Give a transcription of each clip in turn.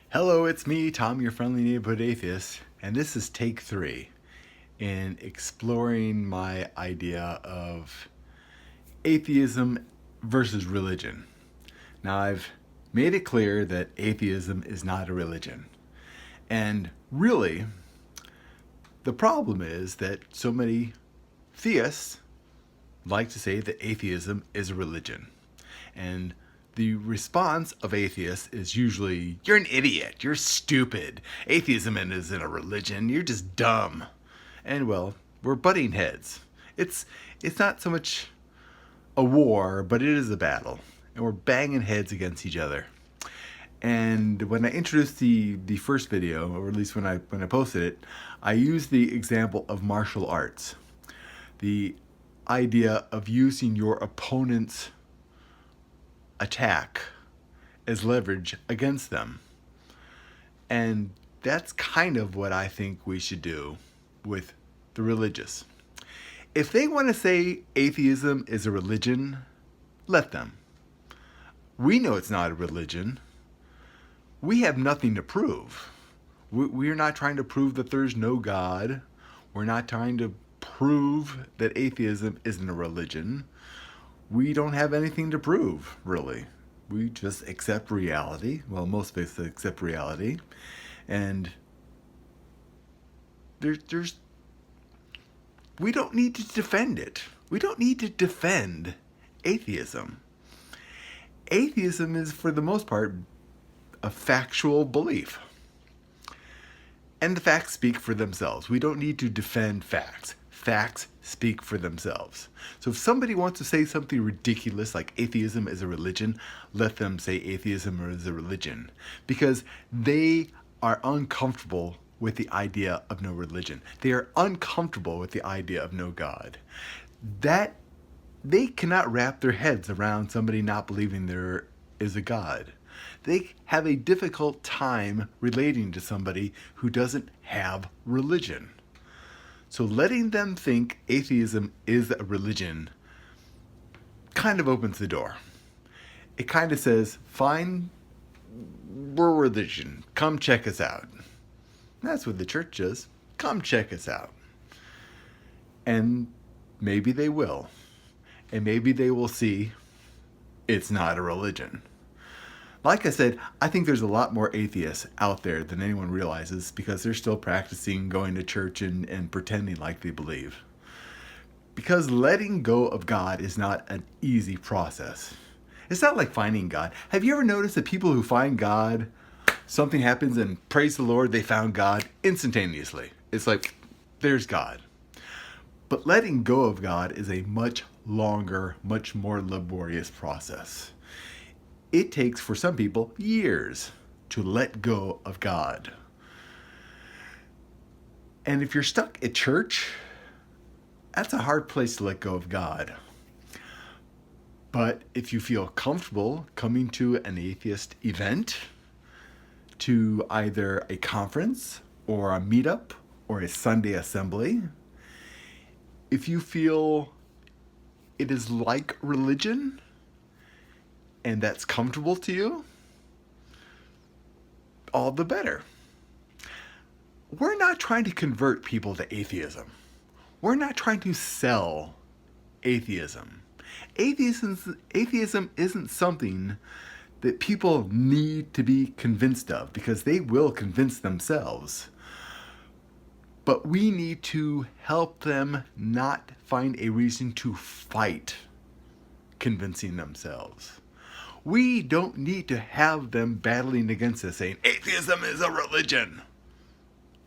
Hello, it's me, Tom, your friendly neighborhood atheist, and this is take 3 in exploring my idea of atheism versus religion. Now, I've made it clear that atheism is not a religion. And really, the problem is that so many theists like to say that atheism is a religion. And the response of atheists is usually, you're an idiot, you're stupid, atheism isn't a religion, you're just dumb. And well, we're butting heads. It's not so much a war, but it is a battle. And we're banging heads against each other. And when I introduced the first video, or at least when I posted it, I used the example of martial arts. The idea of using your opponent's attack as leverage against them. And that's kind of what I think we should do with the religious. If they want to say atheism is a religion, let them. We know it's not a religion. We have nothing to prove. We're not trying to prove that there's no God. We're not trying to prove that atheism isn't a religion. We don't have anything to prove, really. We just accept reality. Well, most of us accept reality. And we don't need to defend it. We don't need to defend atheism. Atheism is, for the most part, a factual belief. And the facts speak for themselves. We don't need to defend facts. Facts speak for themselves. So if somebody wants to say something ridiculous like atheism is a religion, let them say atheism is a religion. Because they are uncomfortable with the idea of no religion. They are uncomfortable with the idea of no God. That they cannot wrap their heads around somebody not believing there is a God. They have a difficult time relating to somebody who doesn't have religion. So letting them think atheism is a religion kind of opens the door. It kind of says, fine, we're a religion. Come check us out. That's what the church does. Come check us out. And maybe they will. And maybe they will see it's not a religion. Like I said, I think there's a lot more atheists out there than anyone realizes because they're still practicing going to church and pretending like they believe. Because letting go of God is not an easy process. It's not like finding God. Have you ever noticed that people who find God, something happens and praise the Lord, they found God instantaneously? It's like, there's God. But letting go of God is a much longer, much more laborious process. It takes, for some people, years to let go of God. And if you're stuck at church, that's a hard place to let go of God. But if you feel comfortable coming to an atheist event, to either a conference or a meetup or a Sunday assembly, if you feel it is like religion, and that's comfortable to you, all the better. We're not trying to convert people to atheism. We're not trying to sell atheism. Atheism isn't something that people need to be convinced of because they will convince themselves. But we need to help them not find a reason to fight convincing themselves. We don't need to have them battling against us saying, atheism is a religion.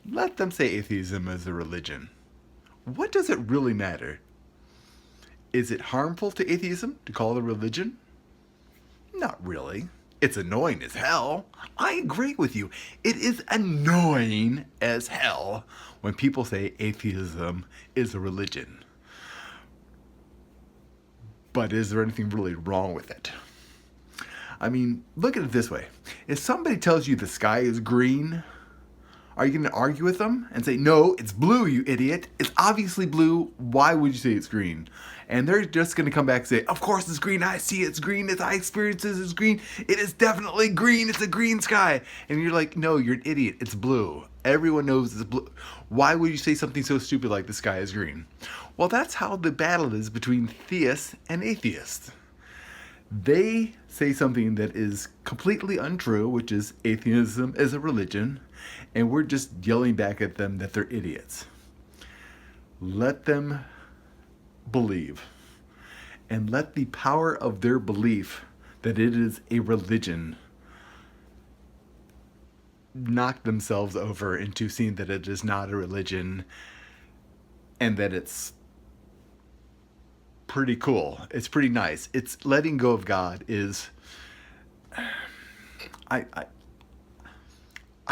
Let them say atheism is a religion. What does it really matter? Is it harmful to atheism to call it a religion? Not really. It's annoying as hell. I agree with you. It is annoying as hell when people say atheism is a religion. But is there anything really wrong with it? I mean, look at it this way. If somebody tells you the sky is green, Are you going to argue with them and say, no, it's blue, you idiot. It's obviously blue. Why would you say it's green? And they're just going to come back and say, of course it's green. I see it's green. I experience it as green. It is definitely green. It's a green sky. And you're like, no, you're an idiot. It's blue. Everyone knows it's blue. Why would you say something so stupid like the sky is green? Well, that's how the battle is between theists and atheists. They say something that is completely untrue, which is atheism is a religion, and we're just yelling back at them that they're idiots. Let them believe, and let the power of their belief that it is a religion knock themselves over into seeing that it is not a religion and that it's pretty cool. It's pretty nice. It's letting go of God is I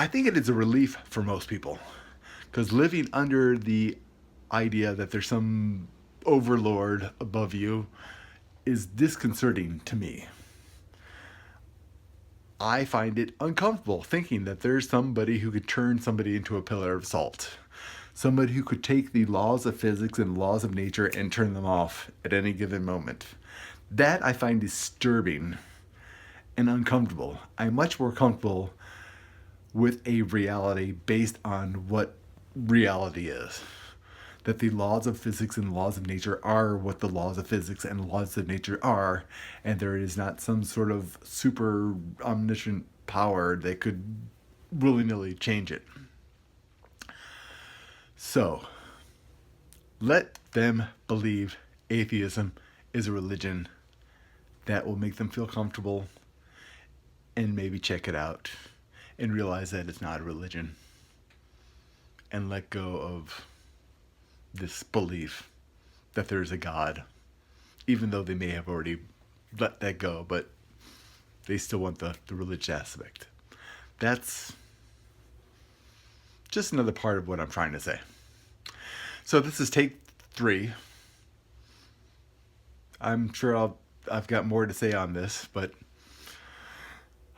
think it is a relief for most people, because living under the idea that there's some overlord above you is disconcerting to me. I find it uncomfortable thinking that there's somebody who could turn somebody into a pillar of salt. Somebody who could take the laws of physics and laws of nature and turn them off at any given moment. That I find disturbing and uncomfortable. I'm much more comfortable with a reality based on what reality is. That the laws of physics and laws of nature are what the laws of physics and laws of nature are, and there is not some sort of super omniscient power that could willy-nilly change it. So, let them believe atheism is a religion. That will make them feel comfortable, and maybe check it out and realize that it's not a religion, and let go of this belief that there's a God, even though they may have already let that go, but they still want the religious aspect. That's just another part of what I'm trying to say. So this is take 3. I'm sure I've got more to say on this, but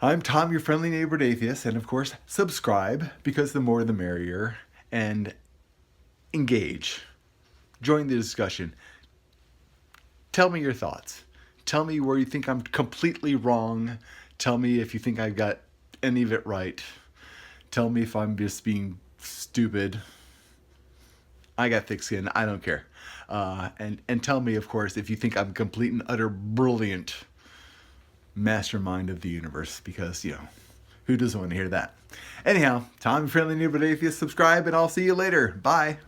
I'm Tom, your friendly neighborhood atheist, and of course, subscribe, because the more the merrier, and engage. Join the discussion. Tell me your thoughts. Tell me where you think I'm completely wrong. Tell me if you think I've got any of it right. Tell me if I'm just being stupid. I got thick skin. I don't care. And tell me, of course, if you think I'm complete and utter brilliant mastermind of the universe, because, who doesn't want to hear that? Anyhow, Tom, your friendly neighborhood atheist, subscribe, and I'll see you later. Bye.